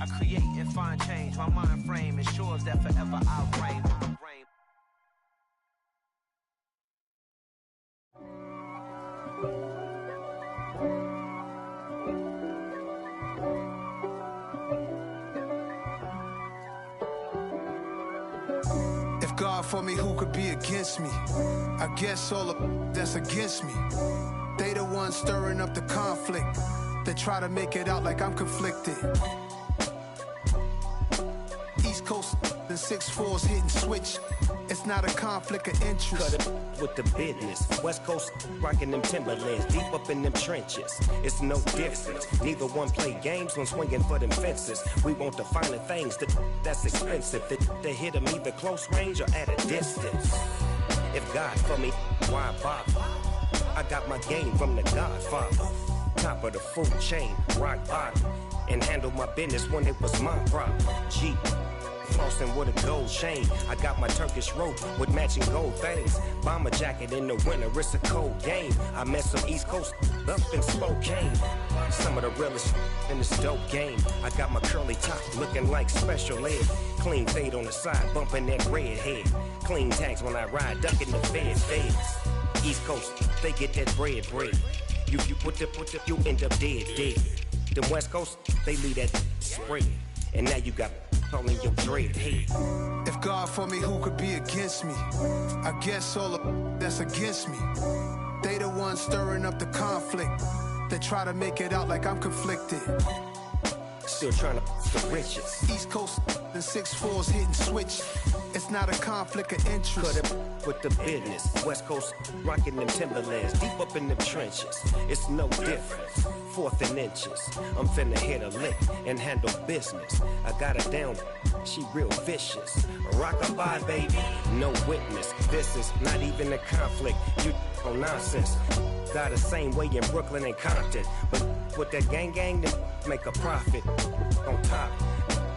I create and find change. My mind frame ensures that forever I'll reign. If God for me, who could be against me? I guess all of that's against me. They the ones stirring up the conflict. They try to make it out like I'm conflicted. East Coast and 6'4's hitting switch. It's not a conflict of interest. Cut it with the business. West Coast rocking them Timberlands, deep up in them trenches. It's no difference. Neither one play games when swinging for them fences. We want the finer things that's expensive. They hit them either close range or at a distance. If God for me, why bother? I got my game from the Godfather. Top of the food chain, rock bottom. And handle my business when it was my problem. G. Flossing with a gold chain. I got my Turkish rope with matching gold things. Bomber jacket in the winter, it's a cold game. I met some East Coast up in Spokane. Some of the realest in this dope game. I got my curly top looking like special ed. Clean fade on the side, bumping that red head. Clean tags when I ride, ducking the feds. East Coast, they get that bread. You put the, you end up dead. Then West Coast, they leave that spread. And now you got all in your dread head. If God for me, who could be against me? I guess all of that's against me. They the ones stirring up the conflict. They try to make it out like I'm conflicted. Still trying to the riches. East Coast and 6'4's hitting switch. It's not a conflict of interest. Cut it with the business. West Coast rocking them Timberlands, deep up in them trenches. It's no difference. 4th and inches. I'm finna hit a lick and handle business. I got her down, she real vicious. Rock-a-bye, baby, no witness. This is not even a conflict. You on nonsense. Got the same way in Brooklyn and Compton. But with that gang, then make a profit. On top,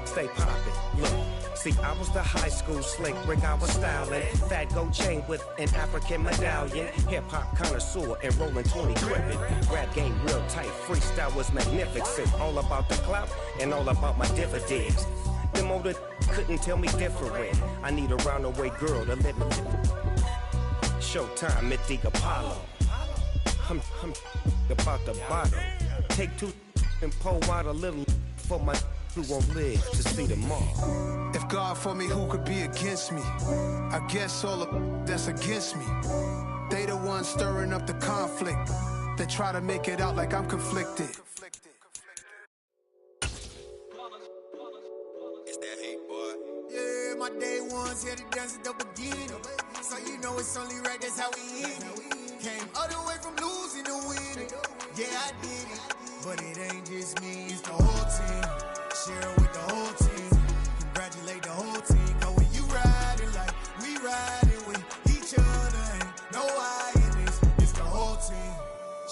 stay poppin'. Look. See, I was the high school slick Rick, I was styling. Fat gold chain with an African medallion. Hip-hop connoisseur and rolling 20 crippin'. Rap game real tight, freestyle was magnificent. All about the clout and all about my dividends. Them older couldn't tell me different. I need a roundaway girl to let me. Showtime at the Apollo. I'm about the bottle. Take 2 and pour out a little for my who won't live to see tomorrow. If God for me, who could be against me? I guess all of that's against me. They the ones stirring up the conflict. They try to make it out like I'm conflicted. It's that hate, boy. Yeah, my day ones here to dance at the beginning. So you know it's only right, that's how we end it. Came all the way from losing to winning. Yeah, I did it. But it ain't just me, it's the whole team. Share with the whole team. Congratulate the whole team. Cause when you riding like we riding with each other, ain't no I in this. It's the whole team.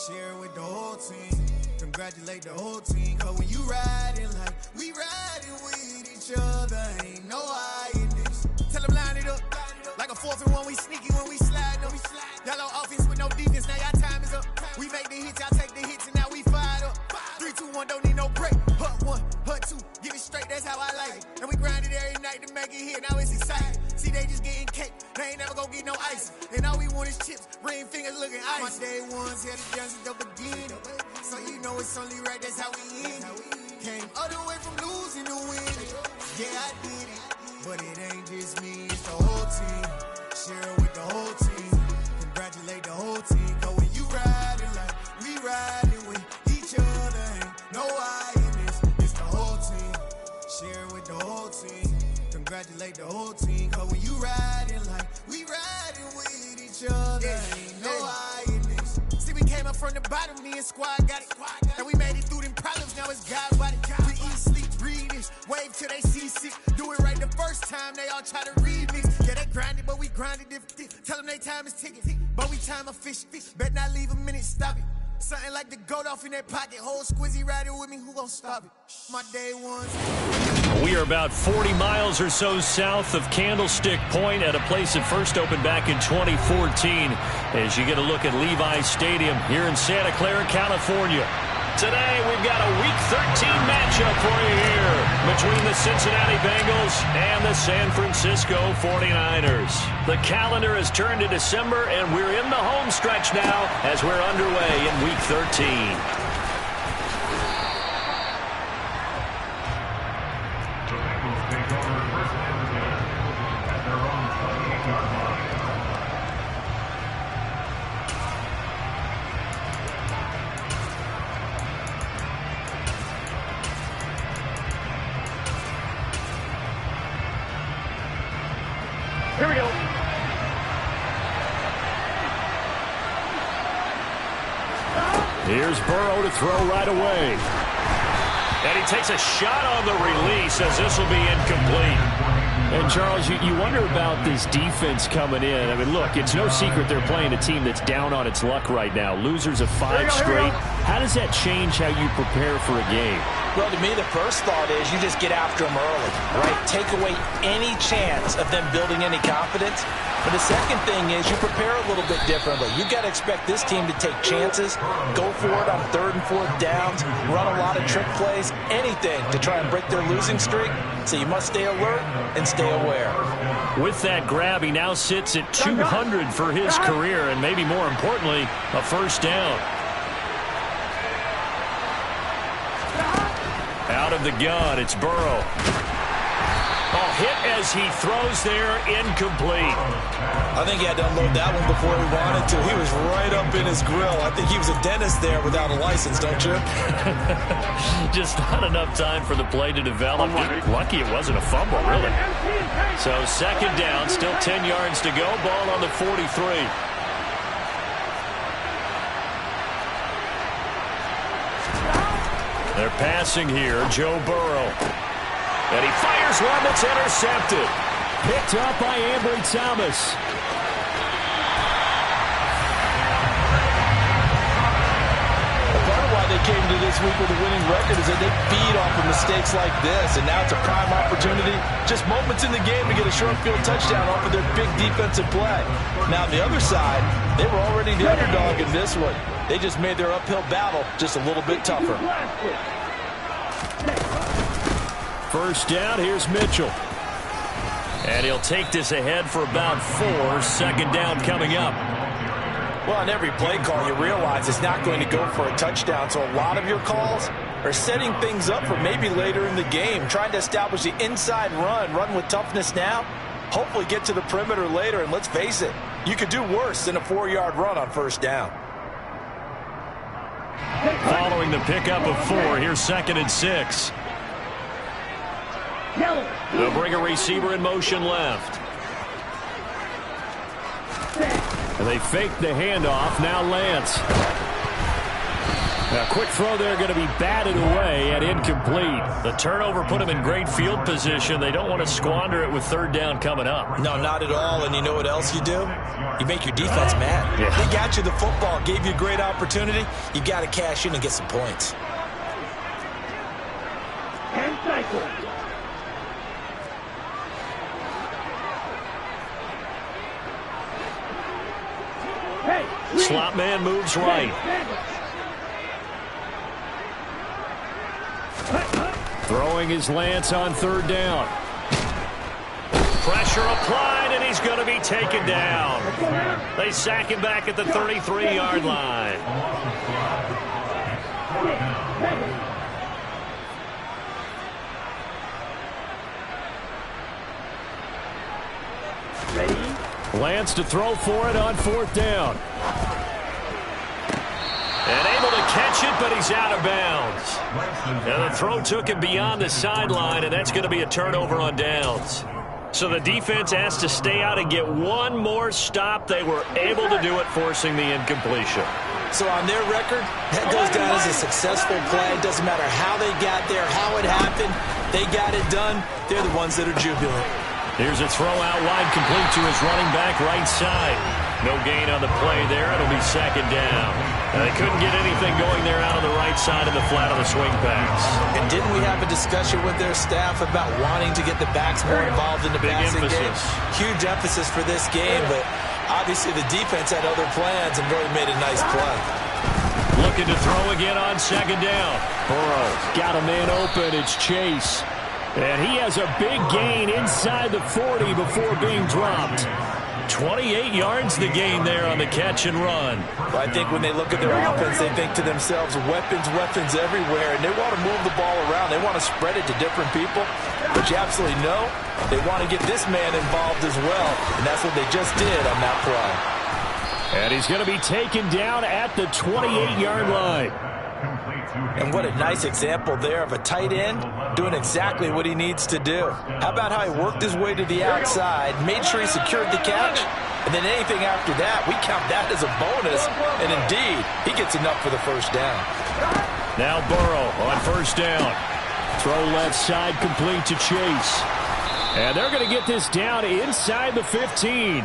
Share with the whole team. Congratulate the whole team. Cause when you riding like we riding with each other, ain't no I in this. Tell them line it up. Like a 4th and 1, we sneaky when we slide up. Y'all on offense with no defense, now y'all time is up. We make the hits, y'all take the hits, and now we fired up. 3, 2, 1, don't need no break. Hut 1, hut 2, get it straight, that's how I like it. And we grind it every night to make it hit, now it's exciting. See, they just getting cake, they ain't never gonna get no ice. And all we want is chips, ring fingers looking ice. My day ones here to dance at the beginning. So you know it's only right, that's how we end it. Came all the way from losing to winning. Yeah, I did it. But it ain't just me, it's the whole team. Share with the whole team. Congratulate the whole team. Cause when you riding like we riding with each other, ain't no I in this. It's the whole team. Share with the whole team. Congratulate the whole team. Cause when you riding like we riding with each other, ain't no I in this. See, we came up from the bottom, me and squad got it. And we made it through them problems, now it's God body. We eat, sleep, breathe this. Wave till they see sick. Do it right the first time, they all try to remix. Yeah, they grinded, but we grinded different. Tell them they time is ticking, but we time a fish. Bet not leave a minute, stop it. Something like the goat off in that pocket. Whole squizzy riding with me, who gon' stop it? My day ones. We are about 40 miles or so south of Candlestick Point at a place that first opened back in 2014 as you get a look at Levi's Stadium here in Santa Clara, California. Today, we've got a Week 13 matchup for you here. between the Cincinnati Bengals and the San Francisco 49ers. The calendar has turned to December, and we're in the home stretch now as we're underway in Week 13. Here we go. Here's Burrow to throw right away. And he takes a shot on the release as this will be incomplete. And, Charles, you wonder about this defense coming in. I mean, look, it's no secret they're playing a team that's down on its luck right now. Losers of 5 straight. How does that change how you prepare for a game? Well, to me, the first thought is you just get after them early, right? Take away any chance of them building any confidence. But the second thing is you prepare a little bit differently. You've got to expect this team to take chances, go for it on 3rd and 4th downs, run a lot of trick plays, anything to try and break their losing streak. So you must stay alert and stay aware. With that grab, he now sits at 200 for his career, and maybe more importantly, a first down. Out of the gun, it's Burrow. Oh, hit as he throws there, incomplete. I think he had to unload that one before he wanted to. He was right up in his grill. I think he was a dentist there without a license, don't you? Just not enough time for the play to develop. Lucky it wasn't a fumble, really. So second down, still 10 yards to go. Ball on the 43. They're passing here, Joe Burrow. And he fires one that's intercepted. Picked up by Ambry Thomas. Part of why they came to this week with a winning record is that they feed off of mistakes like this, and now it's a prime opportunity, just moments in the game to get a short field touchdown off of their big defensive play. Now, on the other side, they were already the underdog in this one. They just made their uphill battle just a little bit tougher. First down, here's Mitchell. And he'll take this ahead for about 4. Second down coming up. Well, on every play call, you realize it's not going to go for a touchdown, so a lot of your calls are setting things up for maybe later in the game, trying to establish the inside run with toughness now, hopefully get to the perimeter later, and let's face it, you could do worse than a 4-yard run on first down. Following the pickup of 4, here's 2nd and 6. They'll bring a receiver in motion left. And they fake the handoff. Now Lance. A quick throw there going to be batted away and incomplete. The turnover put them in great field position. They don't want to squander it with 3rd down coming up. No, not at all. And you know what else you do? You make your defense mad. Yeah. They got you the football, gave you a great opportunity. You got to cash in and get some points. Slot man moves right. Throwing his Lance on 3rd down. Pressure applied, and he's going to be taken down. They sack him back at the 33-yard line. Lance to throw for it on 4th down. And able to catch it, but he's out of bounds. And the throw took him beyond the sideline, and that's going to be a turnover on downs. So the defense has to stay out and get one more stop. They were able to do it, forcing the incompletion. So on their record, that goes down as a successful play. It doesn't matter how they got there, how it happened. They got it done. They're the ones that are jubilant. Here's a throw out wide, complete to his running back right side. No gain on the play there. It'll be 2nd down. They couldn't get anything going there out on the right side of the flat of the swing pass. And didn't we have a discussion with their staff about wanting to get the backs more involved in the passing game? Huge emphasis for this game, but obviously the defense had other plans and really made a nice play. Looking to throw again on 2nd down. Burrow got a man open. It's Chase. And he has a big gain inside the 40 before being dropped. 28 yards the gain there on the catch and run. Well, I think when they look at their offense, they think to themselves, weapons everywhere, and they want to move the ball around. They want to spread it to different people. But you absolutely know they want to get this man involved as well, and that's what they just did on that play. And he's going to be taken down at the 28-yard line. And what a nice example there of a tight end doing exactly what he needs to do. How about how he worked his way to the outside, made sure he secured the catch, and then anything after that, we count that as a bonus. And indeed, he gets enough for the first down. Now Burrow on first down. Throw left side complete to Chase. And they're going to get this down inside the 15.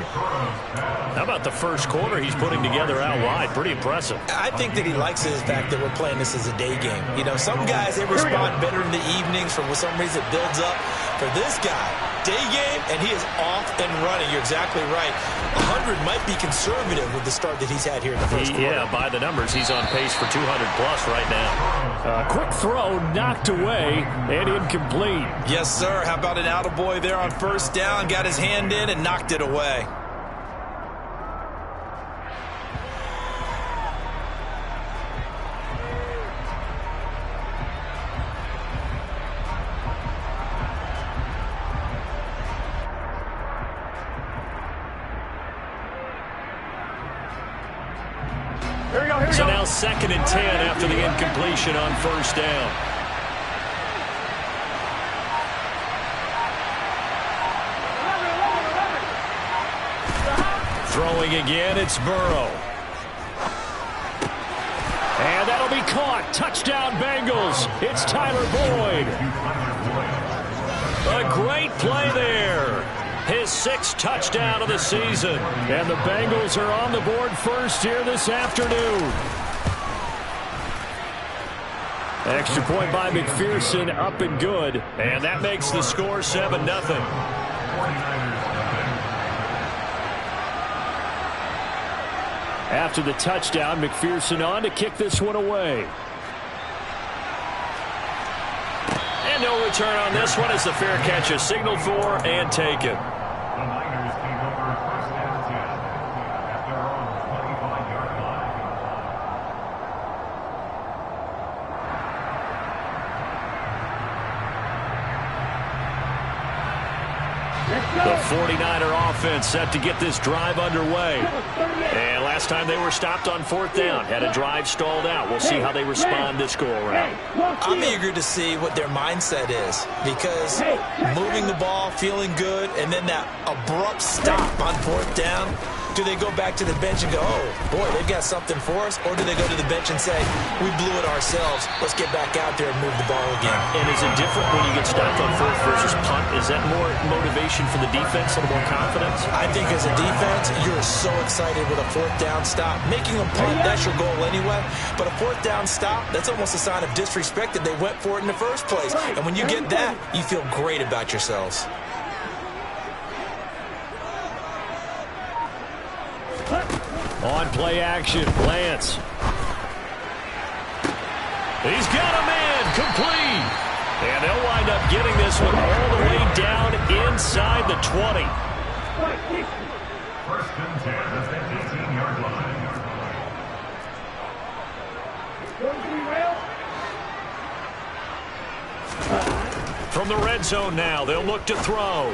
How about the first quarter he's putting together out wide? Pretty impressive. I think that he likes the fact that we're playing this as a day game. You know, some guys, they respond better in the evenings. For some reason, it builds up. For this guy, day game, and he is off and running. You're exactly right. 100 might be conservative with the start that he's had here in the first quarter. Yeah, by the numbers, he's on pace for 200-plus right now. Quick throw knocked away and incomplete. Yes, sir. How about an attaboy there on first down? Got his hand in and knocked it away. So now 2nd and 10 after the incompletion on first down. Throwing again, it's Burrow. And that'll be caught. Touchdown Bengals. It's Tyler Boyd. A great play there. His 6th touchdown of the season. And the Bengals are on the board first here this afternoon. Extra point by McPherson, up and good. And that makes the score 7-0. After the touchdown, McPherson on to kick this one away. And no return on this one as the fair catch is signaled for and taken. The 49er offense set to get this drive underway. And last time they were stopped on 4th down, had a drive stalled out. We'll see how they respond this go-around. I'm eager to see what their mindset is, because moving the ball, feeling good, and then that abrupt stop on 4th down, do they go back to the bench and go, oh, boy, they've got something for us? Or do they go to the bench and say, we blew it ourselves, let's get back out there and move the ball again? And is it different when you get stopped on 4th versus punt? Is that more motivation for the defense and more confidence? I think as a defense, you're so excited with a 4th down stop. Making a punt, that's your goal anyway. But a 4th down stop, that's almost a sign of disrespect that they went for it in the first place. And when you get that, you feel great about yourselves. On play action, Lance. He's got a man, complete. And they'll wind up getting this one all the way down inside the 20. First and 10 at the 18-yard line. From the red zone now, they'll look to throw.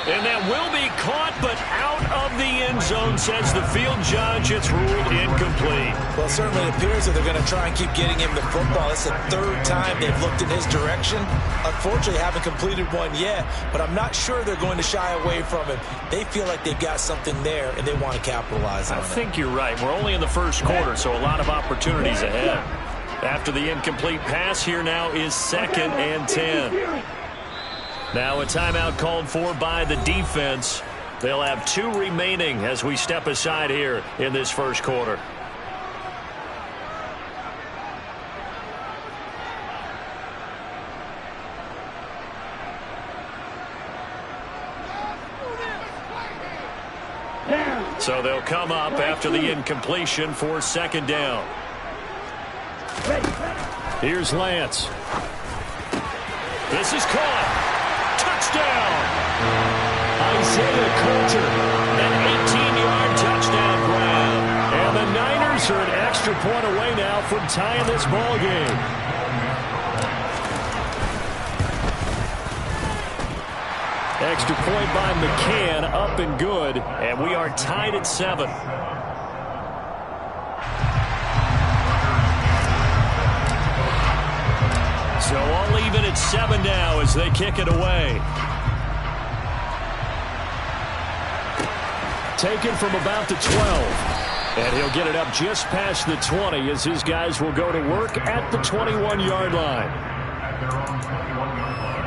And that will be caught, but out of the end zone, says the field judge. It's ruled incomplete. Well, it certainly appears that they're going to try and keep getting him the football. It's the 3rd time they've looked in his direction. Unfortunately, haven't completed one yet, but I'm not sure they're going to shy away from him. They feel like they've got something there, and they want to capitalize on it. I think you're right. We're only in the first quarter, so a lot of opportunities ahead. After the incomplete pass, here now is 2nd and 10. Now a timeout called for by the defense. They'll have 2 remaining as we step aside here in this first quarter. So they'll come up after the incompletion for 2nd down. This is caught. Touchdown. Isaiah Coulter, an 18-yard touchdown grab. And the Niners are an extra point away now from tying this ball game. Extra point by McCann, up and good, and we are tied at 7. So all even at 7 now as they kick it away. Taken from about the 12. And he'll get it up just past the 20 as his guys will go to work at the 21-yard line. At their own 21-yard line.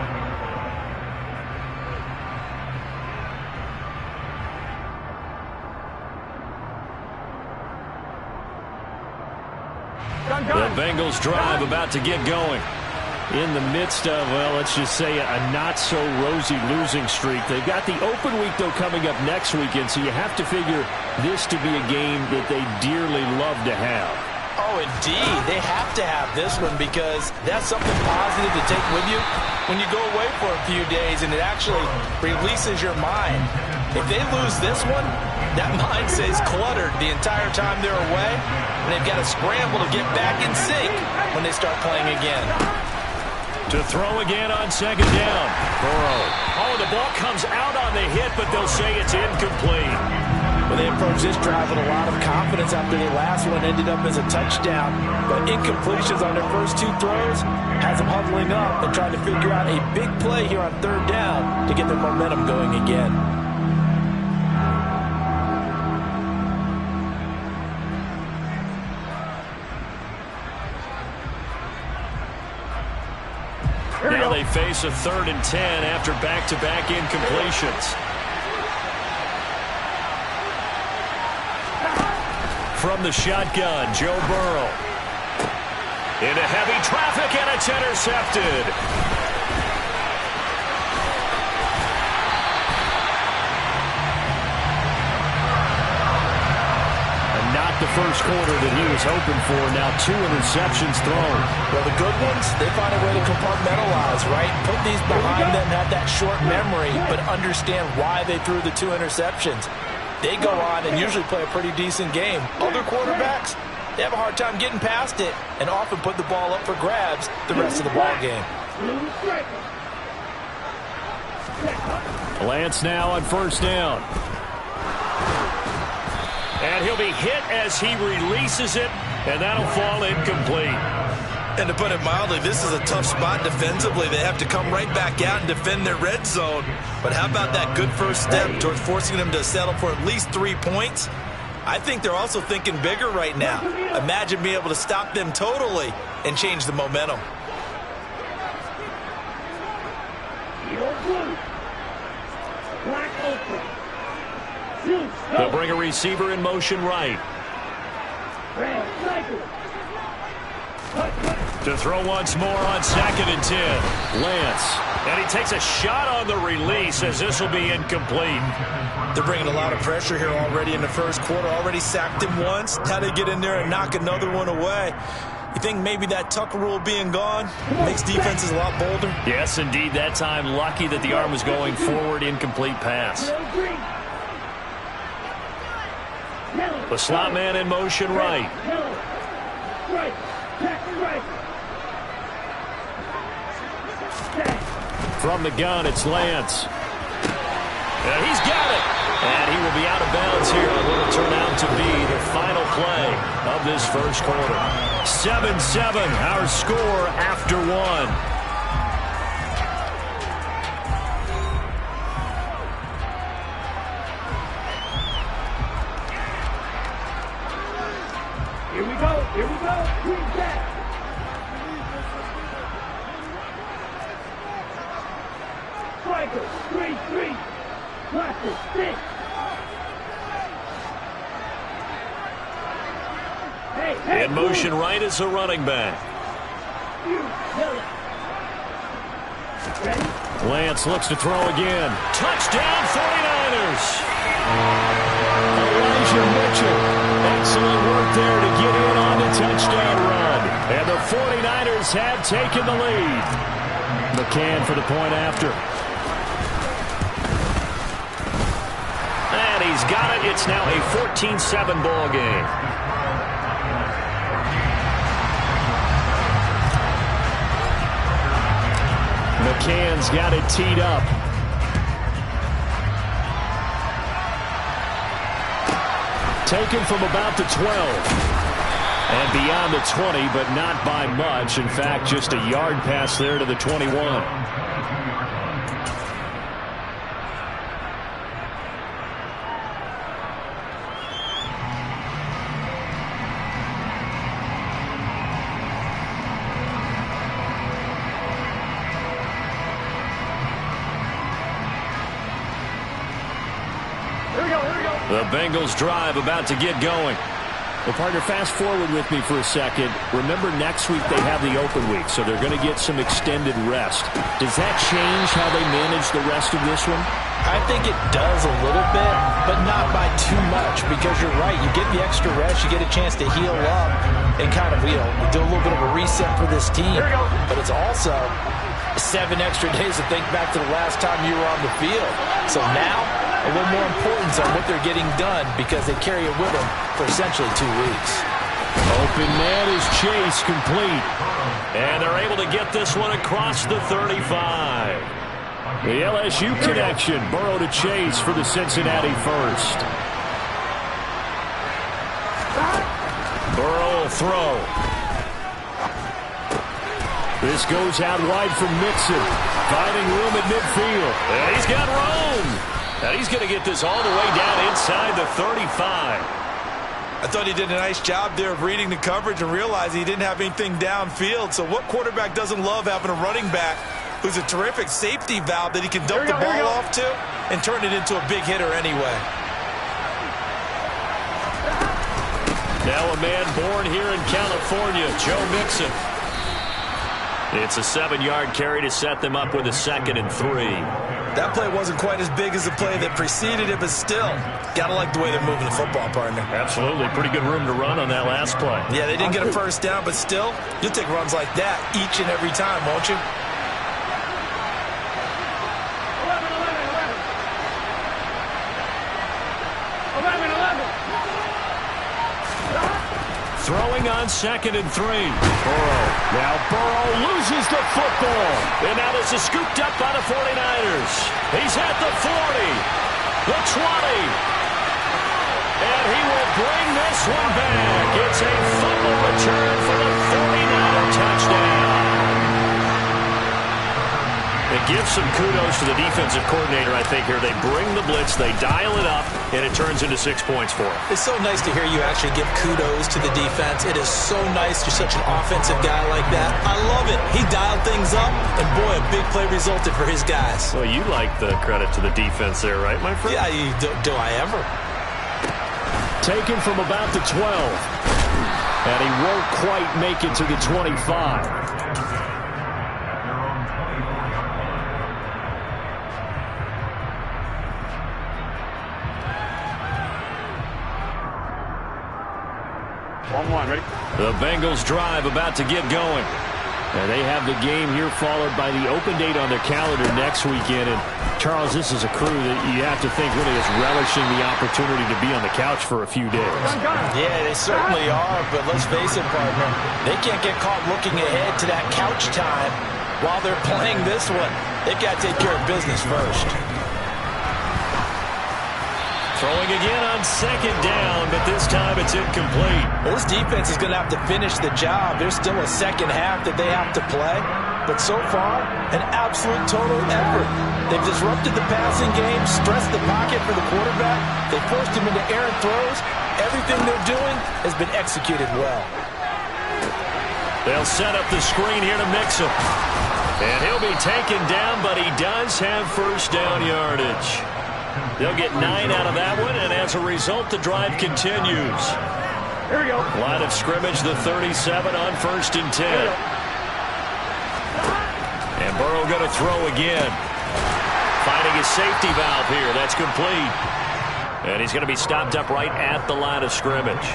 The Bengals drive about to get going. In the midst of, well, let's just say a not-so-rosy losing streak. They've got the open week, though, coming up next weekend, so you have to figure this to be a game that they dearly love to have. Oh, indeed. They have to have this one because that's something positive to take with you when you go away for a few days, and it actually releases your mind. If they lose this one, that mind stays cluttered the entire time they're away, and they've got to scramble to get back in sync when they start playing again. To throw again on second down. Burrow. Oh, the ball comes out on the hit, but they'll say it's incomplete. Well, they approached this drive with a lot of confidence after the last one ended up as a touchdown. But incompletions on their first 2 throws has them huddling up and trying to figure out a big play here on third down to get their momentum going again. Now they face a 3rd and 10 after back-to-back incompletions. From the shotgun, Joe Burrow. Into heavy traffic, and it's intercepted. The first quarter that he was hoping for. Now 2 interceptions thrown. Well, the good ones, they find a way to compartmentalize, right? Put these behind them, have that short memory, but understand why they threw the 2 interceptions. They go on and usually play a pretty decent game. Other quarterbacks, they have a hard time getting past it and often put the ball up for grabs the rest of the ball game. Lance now on first down. And he'll be hit as he releases it, and that'll fall incomplete. And to put it mildly, this is a tough spot defensively. They have to come right back out and defend their red zone. But how about that good first step towards forcing them to settle for at least 3 points? I think they're also thinking bigger right now. Imagine being able to stop them totally and change the momentum. They'll bring a receiver in motion right. To throw once more on 2nd and 10. Lance. And he takes a shot on the release as this will be incomplete. They're bringing a lot of pressure here already in the first quarter. Already sacked him once. Now they get in there and knock another one away. You think maybe that Tucker rule being gone makes defenses a lot bolder? Yes, indeed. That time, lucky that the arm was going forward. Incomplete pass. The slot man in motion right. From the gun, it's Lance. And he's got it. And he will be out of bounds here on what will turn out to be the final play of this first quarter. 7-7, our score after 1. Here we go. Green back. Striker, 3-3. Blaster, 6. Hey, in motion right is a running back. Lance looks to throw again. Touchdown 49ers. Elijah Mitchell. Excellent work there to get in on the touchdown run. And the 49ers have taken the lead. McCann for the point after. And he's got it. It's now a 14-7 ball game. McCann's got it teed up. Taken from about the 12. And beyond the 20, but not by much. In fact, just a yard pass there to the 21. The Bengals drive about to get going. Well, partner, fast forward with me for a second. Remember, next week they have the open week, so they're going to get some extended rest. Does that change how they manage the rest of this one? I think it does a little bit, but not by too much, because you're right. You get the extra rest, you get a chance to heal up, and kind of, do a little bit of a reset for this team. But it's also 7 extra days to think back to the last time you were on the field. So now, a little more importance on what they're getting done, because they carry it with them for essentially 2 weeks. Open man is Chase, complete. And they're able to get this one across the 35. The LSU connection, Burrow to Chase for the Cincinnati first. Burrow will throw. This goes out wide from Mixon, finding room at midfield. And he's got room. And he's going to get this all the way down inside the 35. I thought he did a nice job there of reading the coverage and realizing he didn't have anything downfield. So what quarterback doesn't love having a running back who's a terrific safety valve that he can dump the ball off to and turn it into a big hitter anyway? Now a man born here in California, Joe Mixon. It's a 7-yard carry to set them up with a 2nd and 3. That play wasn't quite as big as the play that preceded it, but still, gotta like the way they're moving the football, partner. Absolutely. Pretty good room to run on that last play. Yeah, they didn't get a first down, but still, you'll take runs like that each and every time, won't you? 11. Throwing on 2nd and 3. Burrow. Now Burrow loses the football. And now this is scooped up by the 49ers. He's at the 40. The 20. And he will bring this one back. It's a fumble return for the 49er touchdown. It gives some kudos to the defensive coordinator, I think, here. They bring the blitz, they dial it up, and it turns into 6 points for them. It's so nice to hear you actually give kudos to the defense. It is so nice you're such an offensive guy like that. I love it. He dialed things up, and boy, a big play resulted for his guys. Well, you like the credit to the defense there, right, my friend? Yeah, do I ever? Taken from about the 12. And he won't quite make it to the 25. Ready? The Bengals drive about to get going. And they have the game here followed by the open date on their calendar next weekend. And, Charles, this is a crew that you have to think really is relishing the opportunity to be on the couch for a few days. Yeah, they certainly are, but let's face it, partner. They can't get caught looking ahead to that couch time while they're playing this one. They've got to take care of business first. Throwing again on 2nd down, but this time it's incomplete. Well, this defense is going to have to finish the job. There's still a second half that they have to play. But so far, an absolute total effort. They've disrupted the passing game, stressed the pocket for the quarterback. They forced him into errant throws. Everything they're doing has been executed well. They'll set up the screen here to Mixon. And he'll be taken down, but he does have first down yardage. They'll get 9 out of that one, and as a result, the drive continues. Here we go. Line of scrimmage, the 37 on 1st and 10. And Burrow going to throw again. Finding his safety valve here. That's complete. And he's going to be stopped up right at the line of scrimmage.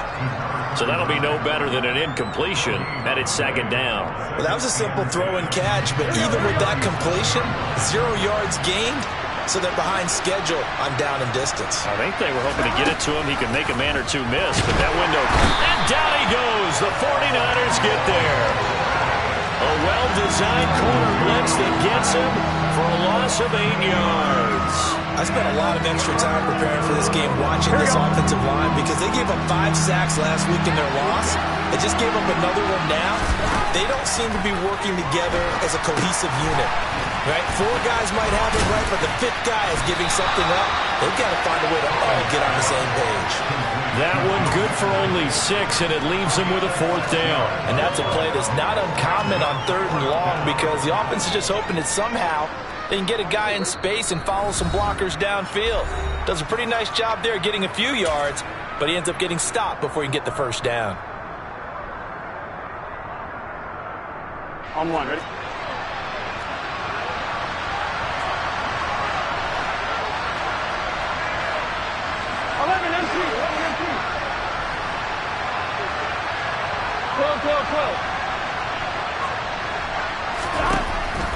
So that'll be no better than an incompletion, and it's second down. Well, that was a simple throw and catch, but even with that completion, 0 yards gained, so they're behind schedule on down and distance. I think they were hoping to get it to him. He could make a man or two miss, but that window, and down he goes. The 49ers get there. A well-designed corner blitz that gets him for a loss of 8 yards. I spent a lot of extra time preparing for this game watching this offensive line because they gave up 5 sacks last week in their loss. They just gave up another one now. They don't seem to be working together as a cohesive unit. Right? 4 guys might have it right, but the 5th guy is giving something up. They've got to find a way to all get on the same page. That one good for only 6, and it leaves them with a 4th down. And that's a play that's not uncommon on 3rd and long because the offense is just hoping that somehow they can get a guy in space and follow some blockers downfield. Does a pretty nice job there getting a few yards, but he ends up getting stopped before he can get the 1st down. On 1, ready?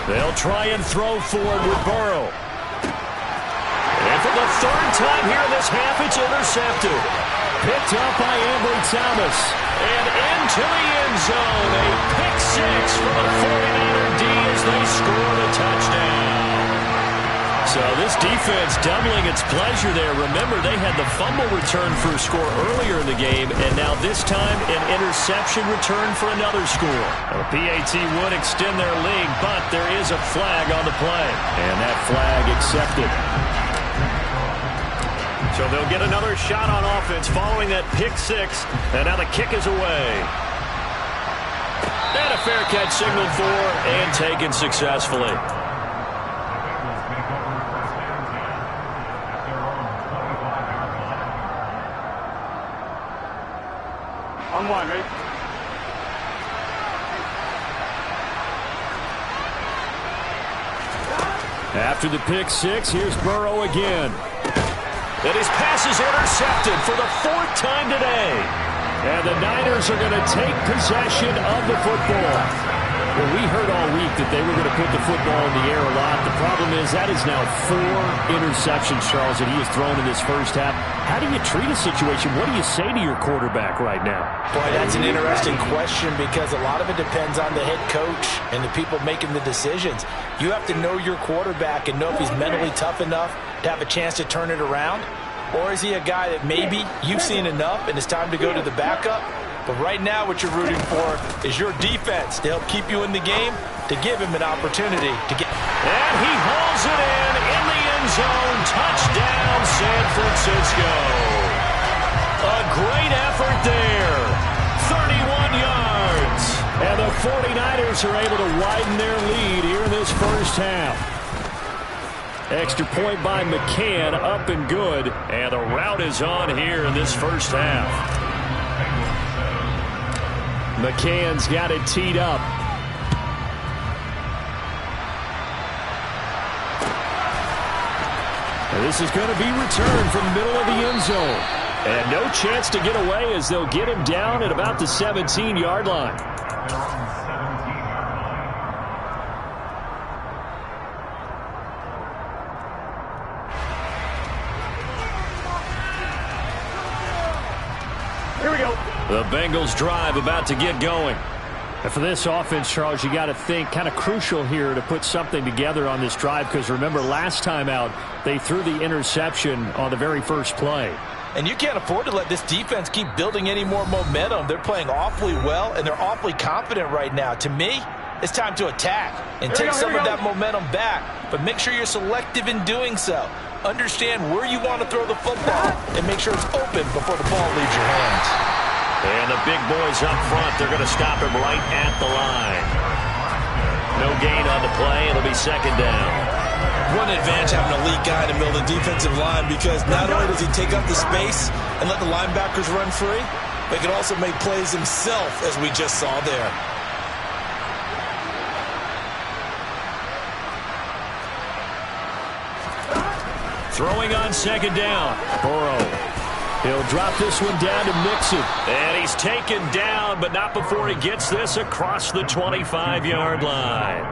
They'll try and throw forward with Burrow. And for the 3rd time here in this half, it's intercepted. Picked up by Ambry Thomas. And into the end zone. A pick 6 for the 49er D as they score the touchdown. So this defense doubling its pleasure there. Remember, they had the fumble return for a score earlier in the game, and now this time an interception return for another score. The PAT would extend their lead, but there is a flag on the play. And that flag accepted. So they'll get another shot on offense following that pick 6, and now the kick is away. And a fair catch signaled for and taken successfully. On 1, ready? After the pick 6, here's Burrow again. And his pass is intercepted for the 4th time today. And the Niners are going to take possession of the football. Well, we heard all week that they were going to put the football in the air a lot. The problem is that is now 4 interceptions, Charles, that he has thrown in this first half. How do you treat a situation? What do you say to your quarterback right now? Boy, that's an interesting question because a lot of it depends on the head coach and the people making the decisions. You have to know your quarterback and know if he's mentally tough enough to have a chance to turn it around. Or is he a guy that maybe you've seen enough and it's time to go to the backup? But right now what you're rooting for is your defense to help keep you in the game, to give him an opportunity to get... And he hauls it in the end zone. Touchdown, San Francisco. A great effort there. 31 yards. And the 49ers are able to widen their lead here in this first half. Extra point by McCann, up and good. And the route is on here in this first half. McCann's got it teed up. And this is going to be returned from the middle of the end zone. And no chance to get away as they'll get him down at about the 17-yard line. Here we go. The Bengals drive about to get going. And for this offense, Charles, you got to think kind of crucial here to put something together on this drive because remember last time out they threw the interception on the very first play. And you can't afford to let this defense keep building any more momentum. They're playing awfully well, and they're awfully confident right now. To me, it's time to attack and take some of that momentum back. But make sure you're selective in doing so. Understand where you want to throw the football and make sure it's open before the ball leaves your hands. And the big boys up front, they're going to stop him right at the line. No gain on the play. It'll be second down. One advantage having an elite guy in the middle of the defensive line because not only does he take up the space and let the linebackers run free, but he can also make plays himself, as we just saw there. Throwing on second down. Burrow. He'll drop this one down to Mixon. And he's taken down, but not before he gets this across the 25-yard line.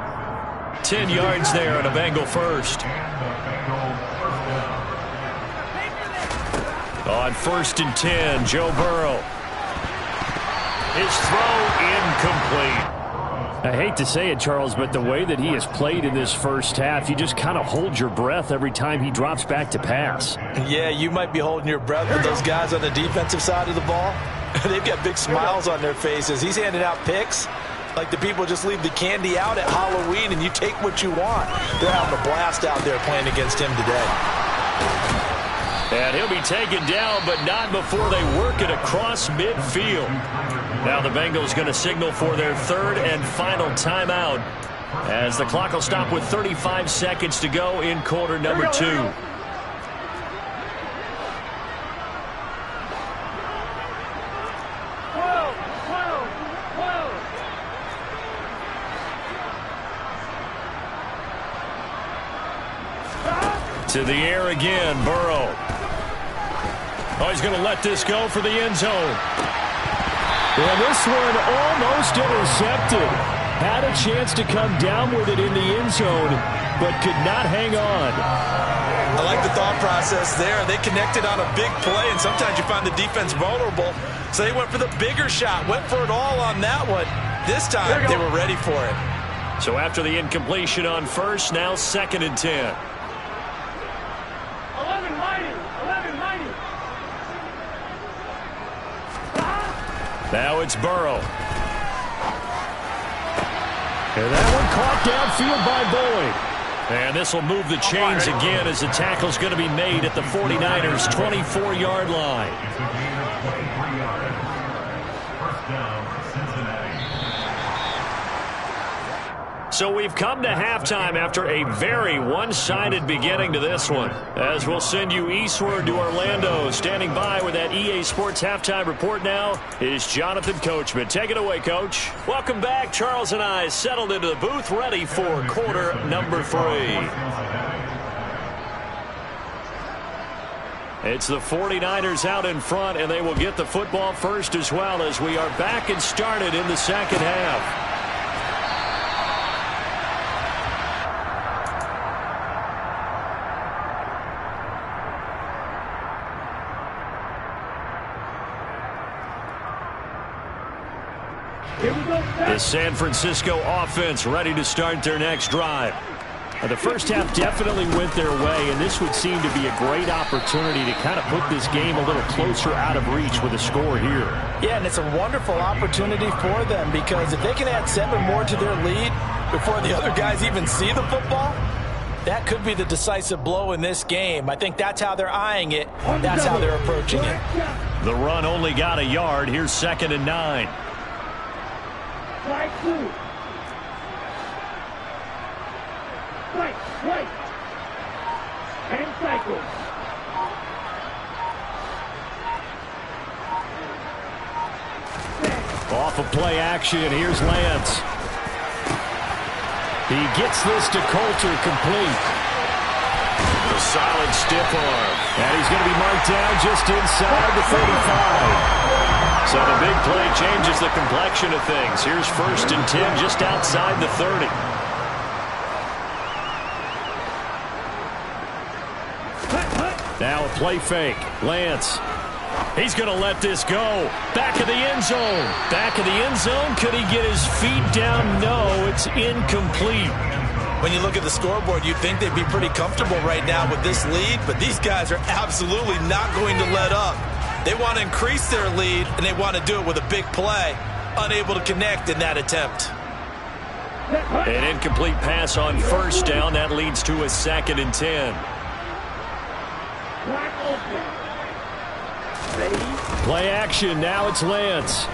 10 yards there and a Bengal first. On 1st and 10, Joe Burrow. His throw incomplete. I hate to say it, Charles, but the way that he has played in this first half, you just kind of hold your breath every time he drops back to pass. Yeah, you might be holding your breath, but those guys on the defensive side of the ball, they've got big smiles on their faces. He's handing out picks like the people just leave the candy out at Halloween and you take what you want. They're having a blast out there playing against him today. And he'll be taken down, but not before they work it across midfield. Now the Bengals going to signal for their 3rd and final timeout as the clock will stop with 35 seconds to go in quarter number 2. To the air again, Burrow. Oh, he's going to let this go for the end zone. And this one almost intercepted. Had a chance to come down with it in the end zone, but could not hang on. I like the thought process there. They connected on a big play, and sometimes you find the defense vulnerable. So they went for the bigger shot, went for it all on that one. This time, they were ready for it. So after the incompletion on 1st, now 2nd and 10. Now it's Burrow. And that one caught downfield by Boyd. And this will move the chains again as the tackle's going to be made at the 49ers' 24-yard line. First down, Cincinnati. So we've come to halftime after a very one-sided beginning to this one. As we'll send you eastward to Orlando. Standing by with that EA Sports halftime report now is Jonathan Coachman. Take it away, Coach. Welcome back. Charles and I settled into the booth, ready for quarter number 3. It's the 49ers out in front, and they will get the football first as well as we are back and started in the second half. The San Francisco offense ready to start their next drive. The first half definitely went their way, and this would seem to be a great opportunity to kind of put this game a little closer out of reach with a score here. Yeah, and it's a wonderful opportunity for them because if they can add 7 more to their lead before the other guys even see the football, that could be the decisive blow in this game. I think that's how they're eyeing it. That's how they're approaching it. The run only got a yard. Here's 2nd and 9. Right. And cycle. Off of play action, here's Lance. He gets this to Coulter complete. A solid stiff arm. And he's going to be marked down just inside the 35. So the big play changes the complexion of things. Here's 1st and 10 just outside the 30. Now a play fake. Lance. He's going to let this go. Back of the end zone. Back of the end zone. Could he get his feet down? No, it's incomplete. When you look at the scoreboard, you'd think they'd be pretty comfortable right now with this lead, but these guys are absolutely not going to let up. They want to increase their lead, and they want to do it with a big play. Unable to connect in that attempt. An incomplete pass on 1st down. That leads to a 2nd and 10. Play action. Now it's Lance.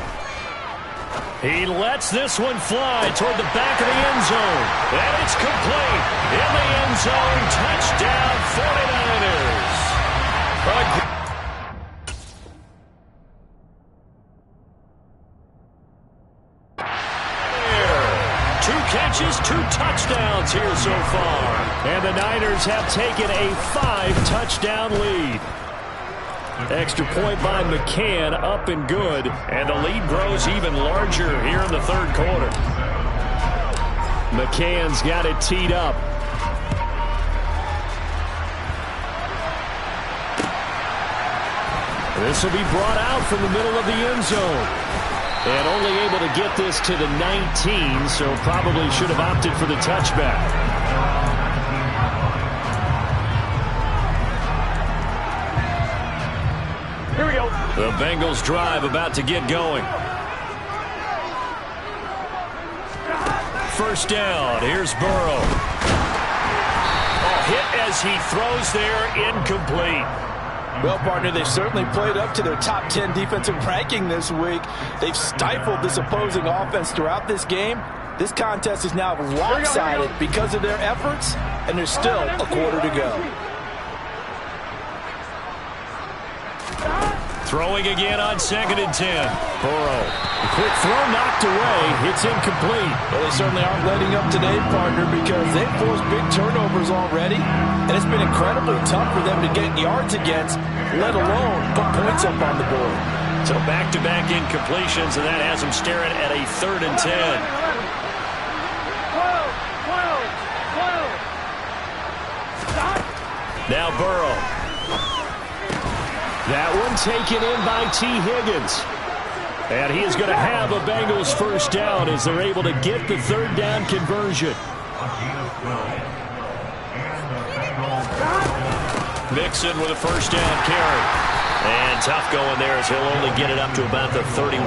He lets this one fly toward the back of the end zone. And it's complete. In the end zone. Touchdown 49ers. 2 catches, 2 touchdowns. downs here so far. And the Niners have taken a 5-touchdown lead. Extra point by McCann, up and good. And the lead grows even larger here in the third quarter. McCann's got it teed up. This will be brought out from the middle of the end zone. And only able to get this to the 19, so probably should have opted for the touchback. Here we go. The Bengals drive about to get going. First down. Here's Burrow. Hit as he throws there, incomplete. Well, partner, they certainly played up to their top 10 defensive ranking this week. They've stifled this opposing offense throughout this game. This contest is now lopsided because of their efforts, and there's still a quarter to go. Throwing again on 2nd and 10. Burrow. A quick throw knocked away. It's incomplete. Well, they certainly aren't letting up today, partner, because they've forced big turnovers already, and it's been incredibly tough for them to get yards against, let alone put points up on the board. So back-to-back incompletions, and that has them staring at a 3rd and 10. 12. Now Burrow. That one taken in by T. Higgins. And he is going to have a Bengals first down as they're able to get the 3rd down conversion. Mixon with a first down carry. And tough going there as he'll only get it up to about the 31.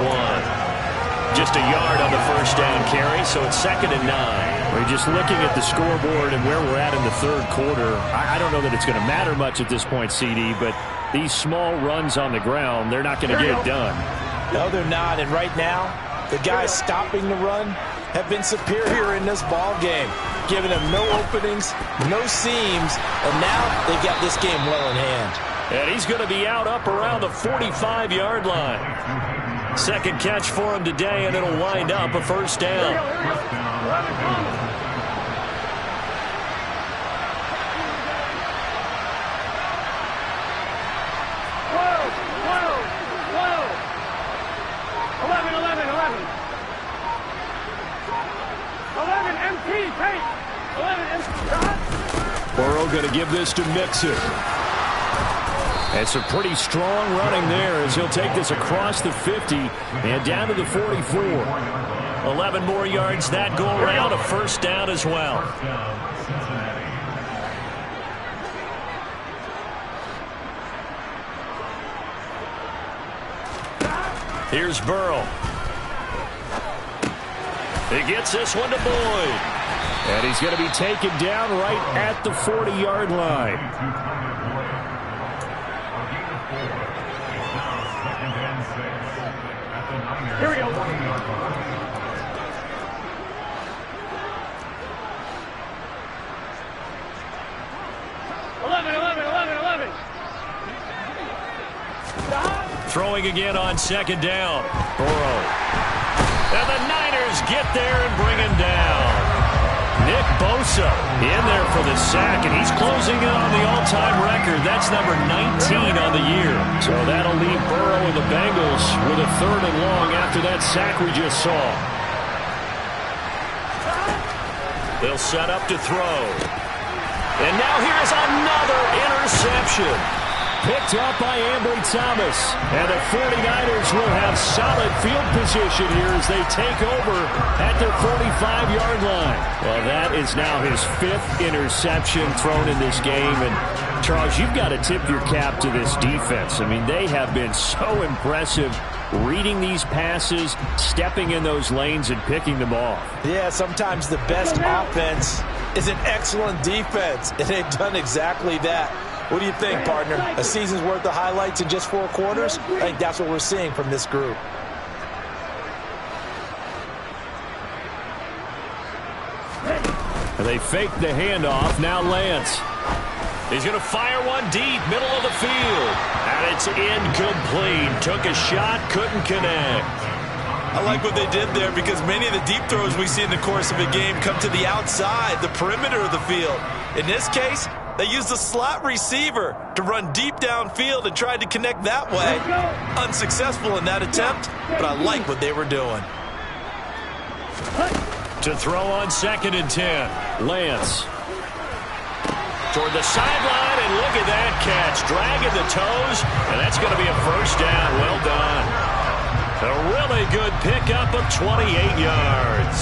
Just a yard on the first down carry, so it's 2nd and 9. We're just looking at the scoreboard and where we're at in the third quarter. I don't know that it's going to matter much at this point, CD, but these small runs on the ground, they're not going to get it done. No, they're not. And right now, the guys stopping the run have been superior in this ball game, giving them no openings, no seams, and now they've got this game well in hand. And he's going to be out up around the 45-yard line. Second catch for him today, and it'll wind up a first down. Burrow going to give this to Mixon. And some pretty strong running there as he'll take this across the 50 and down to the 44. 11 more yards that go around, a first down as well. Here's Burrow. He gets this one to Boyd. And he's going to be taken down right at the 40-yard line. Here we go. 11. Throwing again on 2nd down. Burrow. And the Niners get there and bring him down. Nick Bosa in there for the sack, and he's closing in on the all-time record. That's number 19 on the year. So that'll leave Burrow and the Bengals with a 3rd and long after that sack we just saw. They'll set up to throw. And now here's another interception. Picked up by Ambry Thomas. And the 49ers will have solid field position here as they take over at their 45-yard line. Well, that is now his 5th interception thrown in this game. And, Charles, you've got to tip your cap to this defense. I mean, they have been so impressive reading these passes, stepping in those lanes, and picking them off. Yeah, sometimes the best offense is an excellent defense, and they've done exactly that. What do you think, partner? A season's worth of highlights in just 4 quarters? I think that's what we're seeing from this group. They fake the handoff. Now Lance. He's going to fire one deep, middle of the field. And it's incomplete. Took a shot, couldn't connect. I like what they did there because many of the deep throws we see in the course of a game come to the outside, the perimeter of the field. In this case, they used a slot receiver to run deep downfield and tried to connect that way. Unsuccessful in that attempt, but I like what they were doing. To throw on 2nd and 10. Lance. Toward the sideline, and look at that catch. Dragging the toes, and that's going to be a first down. Well done. A really good pickup of 28 yards.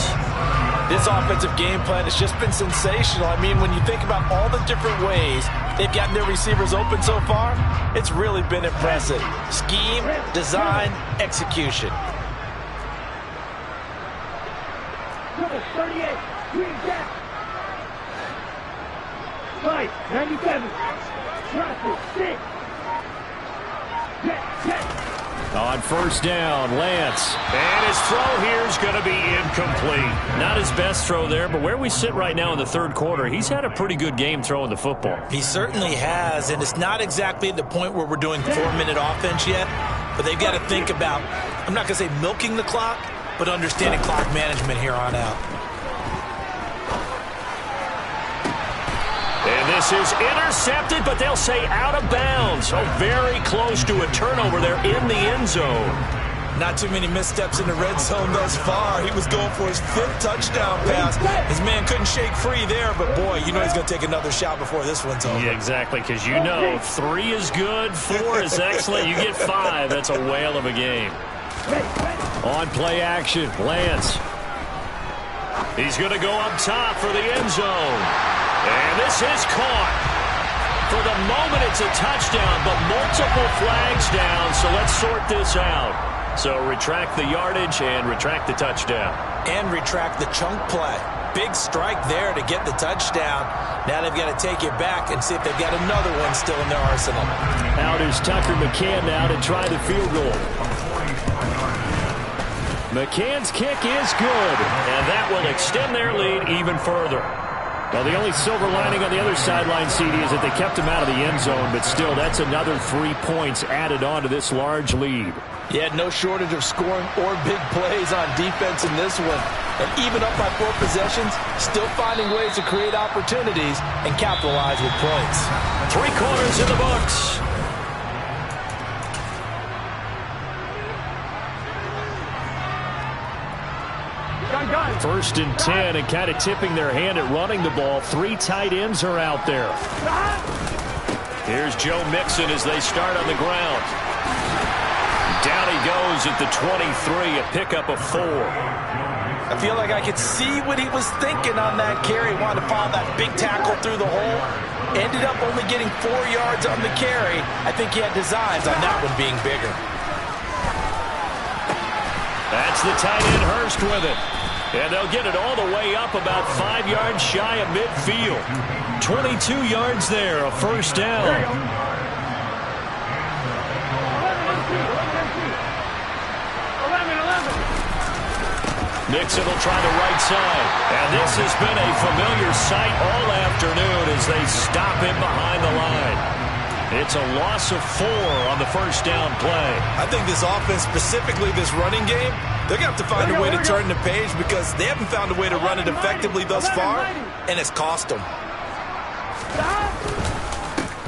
This offensive game plan has just been sensational. I mean, when you think about all the different ways they've gotten their receivers open so far, it's really been impressive. Scheme, design, execution. Number 38, green jack. 5, 97. Traffic, 6. Check. On first down, Lance. And his throw here is going to be incomplete. Not his best throw there, but where we sit right now in the third quarter, he's had a pretty good game throwing the football. He certainly has, and it's not exactly at the point where we're doing 4-minute offense yet, but they've got to think about, I'm not going to say milking the clock, but understanding clock management here on out. And this is intercepted, but they'll say out of bounds. So very close to a turnover there in the end zone. Not too many missteps in the red zone thus far. He was going for his 5th touchdown pass. His man couldn't shake free there, but boy, you know he's going to take another shot before this one's over. Yeah, exactly, because you know 3 is good, 4 is excellent. You get 5, that's a whale of a game. On play action, Lance. He's going to go up top for the end zone. And this is caught. For the moment, it's a touchdown, but multiple flags down, so let's sort this out. So retract the yardage and retract the touchdown. And retract the chunk play. Big strike there to get the touchdown. Now they've got to take it back and see if they've got another one still in their arsenal. Out is Tucker McCann now to try the field goal. McCann's kick is good, and that will extend their lead even further. Well, the only silver lining on the other sideline, CD, is that they kept him out of the end zone, but still, that's another 3 points added on to this large lead. Yeah, no shortage of scoring or big plays on defense in this one. And even up by 4 possessions, still finding ways to create opportunities and capitalize with points. 3 quarters in the books. First and 10, and kind of tipping their hand at running the ball. 3 tight ends are out there. Here's Joe Mixon as they start on the ground. Down he goes at the 23, a pickup of 4. I feel like I could see what he was thinking on that carry. Wanted to follow that big tackle through the hole. Ended up only getting 4 yards on the carry. I think he had designs on that one being bigger. That's the tight end Hurst with it. And they'll get it all the way up about 5 yards shy of midfield. 22 yards there, a first down. Mixon will try the right side. And this has been a familiar sight all afternoon as they stop him behind the line. It's a loss of 4 on the first down play. I think this offense, specifically this running game, they're going to have to find a way to turn the page because they haven't found a way to run it effectively thus far, and it's cost them.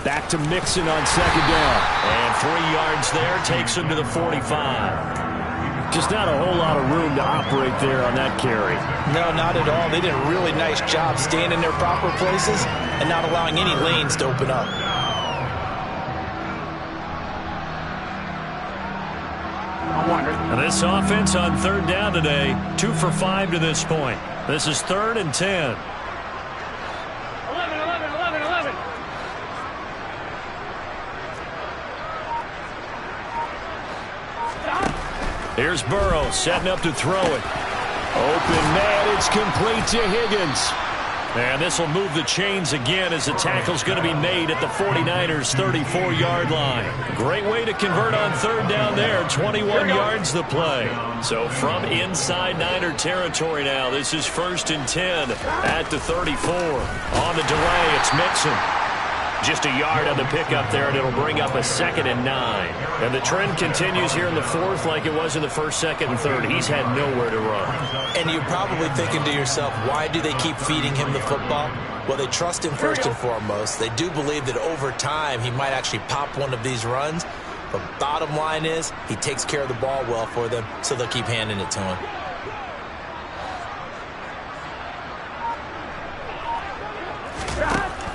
Back to Mixon on second down. And 3 yards there takes him to the 45. Just not a whole lot of room to operate there on that carry. No, not at all. They did a really nice job staying in their proper places and not allowing any lanes to open up. And this offense on third down today, 2 for 5 to this point. This is 3rd and 10. 11. Here's Burrow setting up to throw it. Open man, it's complete to Higgins. And this will move the chains again as the tackle's going to be made at the 49ers' 34-yard line. Great way to convert on third down there. 21 yards the play. So from inside Niner territory now, this is 1st and 10 at the 34. On the delay, it's Mixon. Just a yard on the pickup there, and it'll bring up a 2nd and 9. And the trend continues here in the 4th like it was in the 1st, 2nd, and 3rd. He's had nowhere to run. And you're probably thinking to yourself, why do they keep feeding him the football? Well, they trust him first and foremost. They do believe that over time he might actually pop one of these runs. But bottom line is he takes care of the ball well for them, so they'll keep handing it to him.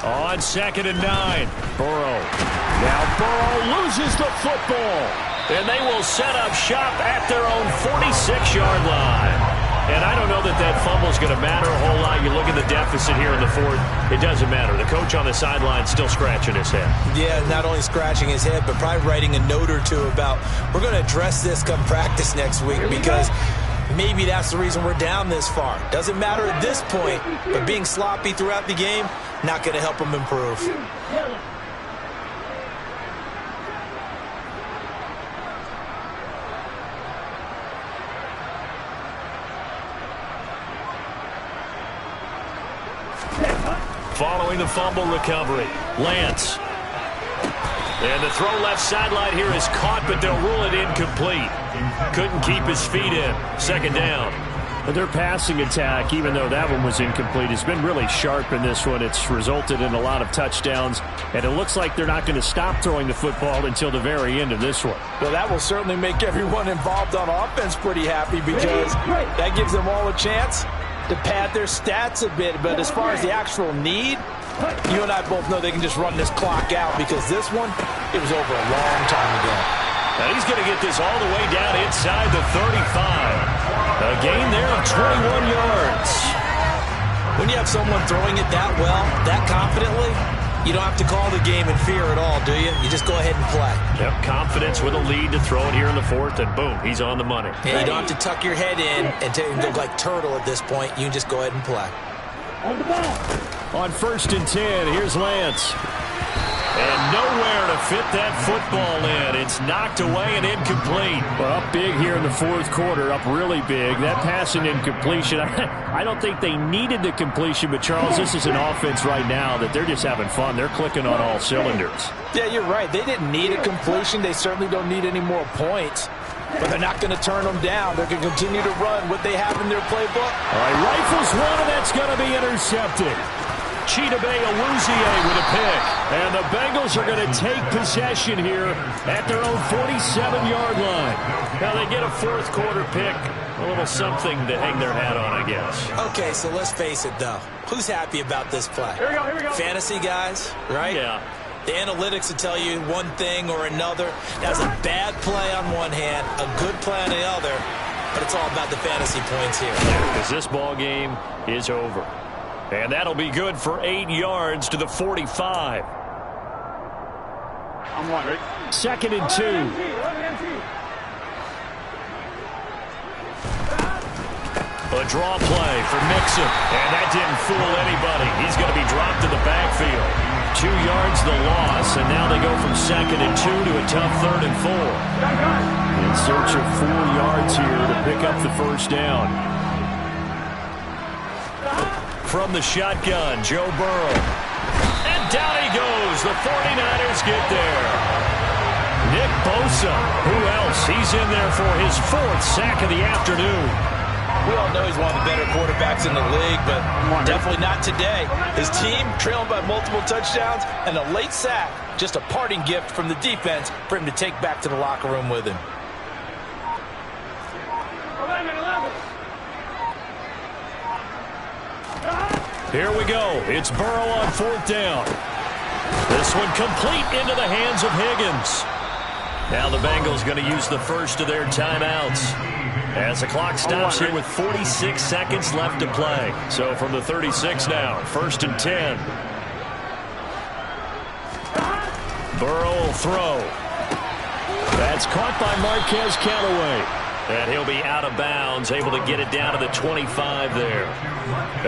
On 2nd and 9, Burrow. Now Burrow loses the football. And they will set up shop at their own 46-yard line. And I don't know that that fumble is going to matter a whole lot. You look at the deficit here in the 4th. It doesn't matter. The coach on the sideline still scratching his head. Yeah, not only scratching his head, but probably writing a note or two about, we're going to address this come practice next week because maybe that's the reason we're down this far. Doesn't matter at this point, but being sloppy throughout the game, not going to help them improve. Following the fumble recovery, Lance. And the throw left sideline here is caught, but they'll rule it incomplete. Couldn't keep his feet in. 2nd down. But their passing attack, even though that one was incomplete, has been really sharp in this one. It's resulted in a lot of touchdowns, and it looks like they're not going to stop throwing the football until the very end of this one. Well, that will certainly make everyone involved on offense pretty happy because that gives them all a chance to pad their stats a bit. But as far as the actual need, you and I both know they can just run this clock out because this one, it was over a long time ago. Now he's going to get this all the way down inside the 35. A gain there of 21 yards. When you have someone throwing it that well, that confidently, you don't have to call the game in fear at all, do you? You just go ahead and play. Yep, confidence with a lead to throw it here in the 4th, and boom, he's on the money. Yeah, you don't have to tuck your head in and look like turtle at this point. You can just go ahead and play. On 1st and 10, here's Lance. And nowhere to fit that football in. It's knocked away and incomplete. Well, up big here in the 4th quarter, up really big. That pass and incompletion, I don't think they needed the completion, but Charles, this is an offense right now that they're just having fun. They're clicking on all cylinders. Yeah, you're right. They didn't need a completion. They certainly don't need any more points. But they're not going to turn them down. They're going to continue to run what they have in their playbook. All right, rifles one, and that's going to be intercepted. Cheetah-Bay Awuzie with a pick. And the Bengals are going to take possession here at their own 47-yard line. Now they get a 4th quarter pick. A little something to hang their hat on, I guess. Okay, so let's face it, though. Who's happy about this play? Here we go. Fantasy guys, right? Yeah. The analytics will tell you one thing or another. That's a bad play on one hand, a good play on the other. But it's all about the fantasy points here. Because this ball game is over. And that'll be good for 8 yards to the 45. I'm one, right? 2nd and 2. A draw play for Mixon. And that didn't fool anybody. He's going to be dropped in the backfield. 2 yards the loss. And now they go from 2nd and 2 to a tough 3rd and 4. In search of 4 yards here to pick up the 1st down. From the shotgun, Joe Burrow. And down he goes. The 49ers get there. Nick Bosa. Who else? He's in there for his 4th sack of the afternoon. We all know he's one of the better quarterbacks in the league, but definitely not today. His team trailing by multiple touchdowns and a late sack. Just a parting gift from the defense for him to take back to the locker room with him. 11. Here we go. It's Burrow on 4th down. This one complete into the hands of Higgins. Now the Bengals going to use the first of their timeouts. As the clock stops here with 46 seconds left to play. So from the 36 now, 1st and 10. Burrow will throw. That's caught by Marquez Callaway. And he'll be out of bounds, able to get it down to the 25 there.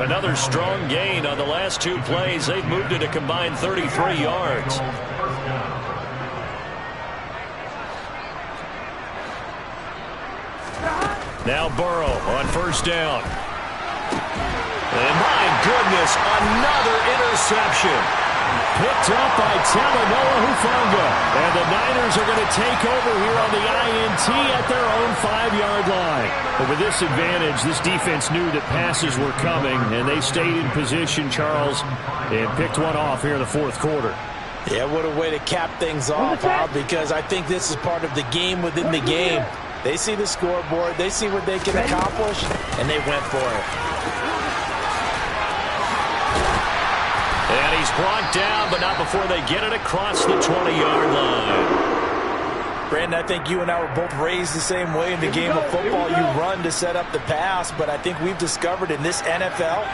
Another strong gain on the last 2 plays. They've moved it a combined 33 yards. Now Burrow on 1st down. And my goodness, another interception. Picked up by Talanoa Hufanga. And the Niners are going to take over here on the INT at their own 5-yard line. But with this advantage, this defense knew that passes were coming, and they stayed in position, Charles, and picked one off here in the fourth quarter. Yeah, what a way to cap things off, Al, because I think this is part of the game within the game. They see the scoreboard, they see what they can accomplish, and they went for it. And he's brought down, but not before they get it across the 20-yard line. Brandon, I think you and I were both raised the same way in the game of football. You run to set up the pass, but I think we've discovered in this NFL,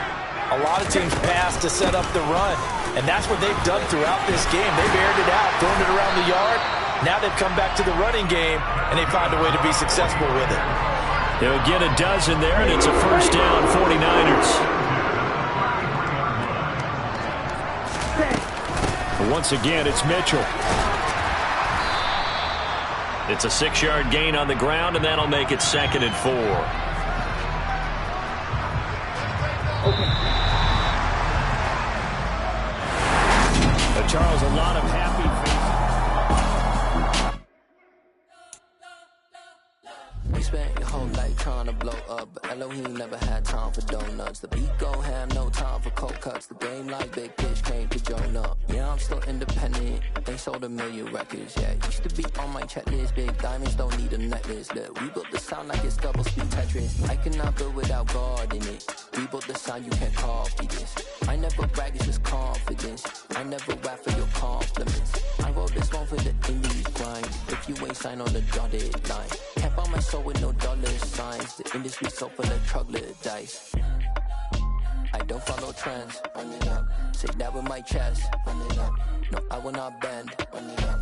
a lot of teams pass to set up the run, and that's what they've done throughout this game. They've aired it out, thrown it around the yard. Now they've come back to the running game, and they found a way to be successful with it. They'll get a dozen there, and it's a first down, 49ers. Once again, it's Mitchell. It's a 6-yard gain on the ground, and that'll make it 2nd and 4. Charles, a lot of happy faces. We spent your whole life trying to blow up, but Elohim never had time for donuts. The beat go ham, no time for cold cuts. The game like Big Pitch came to Jonah. Yeah, I'm still independent. They sold 1 million records, yeah. Used to be on my checklist. Big diamonds don't need a necklace. Look, we built the sound like it's double speed Tetris. I cannot build without God in it. We built the sound, you can't copy this. I never brag, it's just confidence. I never rap for your compliments. I wrote this one for the indie grind. If you ain't signed on the dotted line, can't buy my soul with no dollar signs. The industry so full of troglodytes. I don't follow trends. Run it up. Say that with my chest. Run it up. No, I will not bend. Run it up.